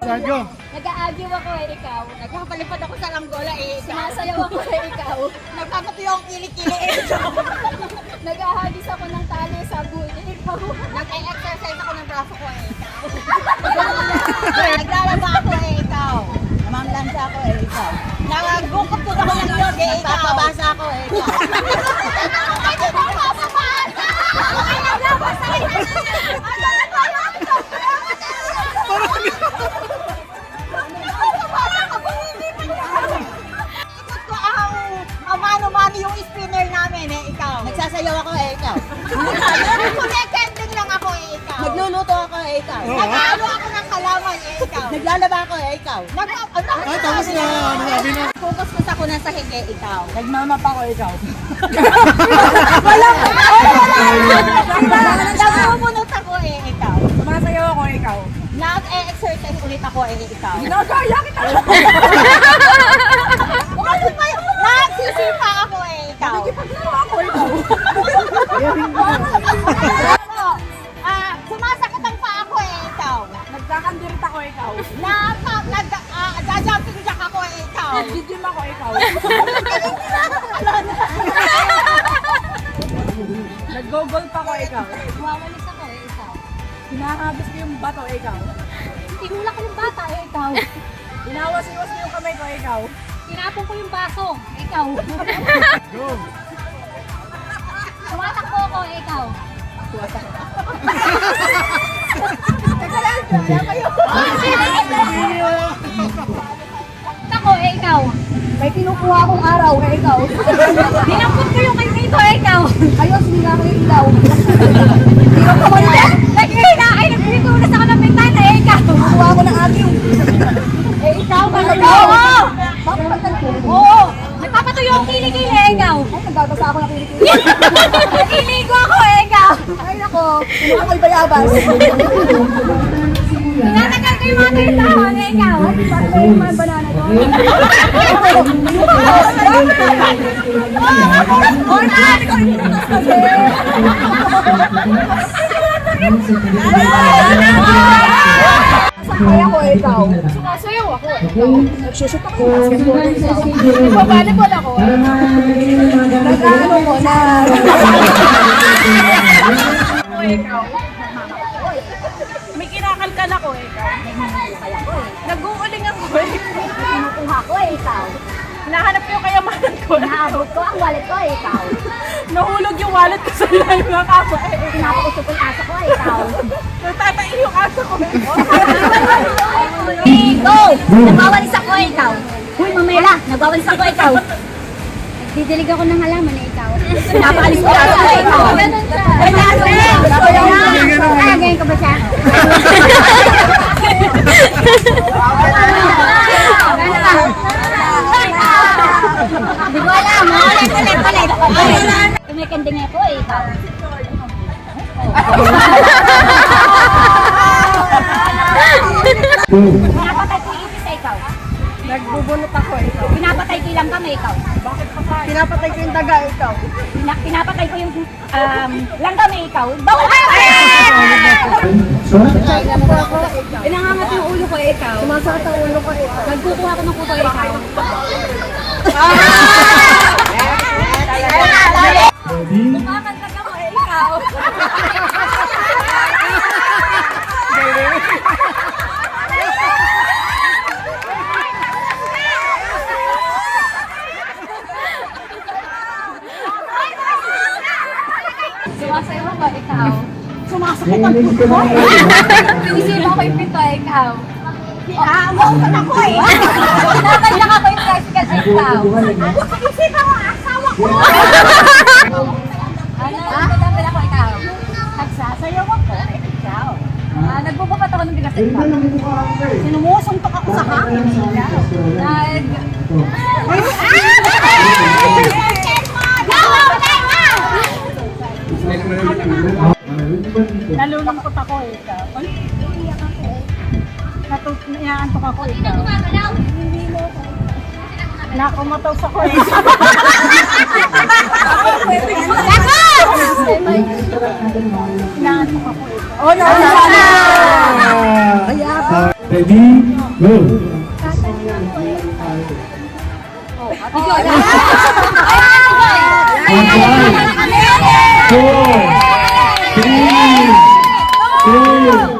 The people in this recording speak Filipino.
Sagyo. Nag-a-argue ako eh, ikaw. Nagpapalipad ako sa langgola eh. Sumasayaw ako eh, ikaw. Nagpapatuyo ang kilikili eh. Nag-ahagis ako ng tali sa buhay eh, ikaw. Nag-exercise ako ng braso ko eh. Naglalaba ako eh, ikaw. Namamlansa ako eh, ikaw. Nagbukutot ako ng yog eh, ikaw. Nagpapabasa ako eh, ikaw. Mano-mano yung spinner namin eh, ikaw. Nagsasayaw ako eh, ikaw. Connected lang ako eh, ikaw. Nagluluto ako eh, ikaw. Nag-aalo ako ng kalaman eh, ikaw. Naglalaba ako eh, ikaw. Tapos na, ano sabi na? Focus ko sa kunan sa hige, ikaw. Nagmamap ako ikaw. Nagpupunot ako eh, ikaw. Sumasayaw ako ikaw. Nag-exercise ulit ako eh, ikaw. Ginagaya kita. Ano ba yun? Nagsisipa ako eh, ikaw. Nagipaglawa ako ikaw. Ano? Sumasakit ang paa ako eh, ikaw. Nagkakandirit ako ikaw. Nag-jumping jack ako eh, ikaw. Nag-gym ako ikaw. Nag-go-golf ako ikaw. Wawalis ako eh, ikaw. Hinahabis ko yung bato ikaw. Tinulak ko yung bata eh, ikaw. Inawas-iwas ko yung kamay ko ikaw. Tinapon ko yung baso, ikaw. Go. Tumatakbo ako eh, ikaw. Tako eh, ikaw. May kinukuha akong araw eh ikaw. Dinampot ko yung kayo dito eh, ikaw. Ayos, hindi nga ako yung ilaw. Nag-iina ay nagpitulas ako ng bintana eh, ikaw. Kinukuha ako ng ating. Eh, ikaw ba? Oo! Bakit ba Oo! Nagpapatuyo ang kilikili eh, ikaw. Ay, nagbabasa ako ng kilikili. Nagiligo ako eh, ikaw. Ay, nako. Hindi ako'y bayabas. Tinatagal ko yung mga tintawan eh, ikaw. Bakit ba yung mga banana doon? Sakay ako eh, ikaw. Sumasayaw ako. Nagsushoot ako ng basketball ikaw. Nagbabalibol ako. Nag-ano ko na. Ako ikaw. May kinakalkan ako ikaw. Nag-uuling ako eh. Kinukuha ko eh, ikaw. Hinahanap ko yung kayamanan ko. Naabot ko ang wallet ko eh, ikaw. Nahulog yung wallet ko sa ilalim ng kama eh. Pinapausap yung aso ko eh, ikaw. Natatain yung aso ko eh. Go! Nagwawalis ako eh, ikaw. Huy, mamela, nagwawalis ako ikaw. Didilig ako ng halaman eh, ikaw. Napaalis ko ako eh, ikaw. Ganun siya. Ganyan ko ba siya? Di ko alam. Ulit. Kumikanding ako eh, ikaw. Pinapatay ko yung ipis eh, ikaw. Nagbubunot ako ikaw. Pinapatay ko ilang kami, ikaw. Pinapatay ko yung daga ikaw. Pinapatay ko yung langgam eh, ikaw. Bawal ka! Inangangat yung ulo ko ikaw. Sumasakit ang ulo ko ikaw. Nagkukuha ko ng kuto eh, ikaw. Ready? Kumakantag ako eh, ikaw. Sumasayaw ako, ikaw. Sumasakit ang puso ko. Pinisipa ko yung pinto eh, ikaw. Aamon ako eh. Nakakailang ako yung tricycle eh, ikaw. Isip ako, asawa ko. Ano? Nagdadamil ako, ikaw. Nagsasayaw ako, ikaw. Nagbubukat ako ng bigas, ikaw. Sinumusungtok ako sa hangin. Nalulungkot ako ikaw. Natutunayantok ako ikaw. Nakumatos ako eh. Inaantok ako ikaw. Oh, no! Ready, go! On 5, 4, 3, 2,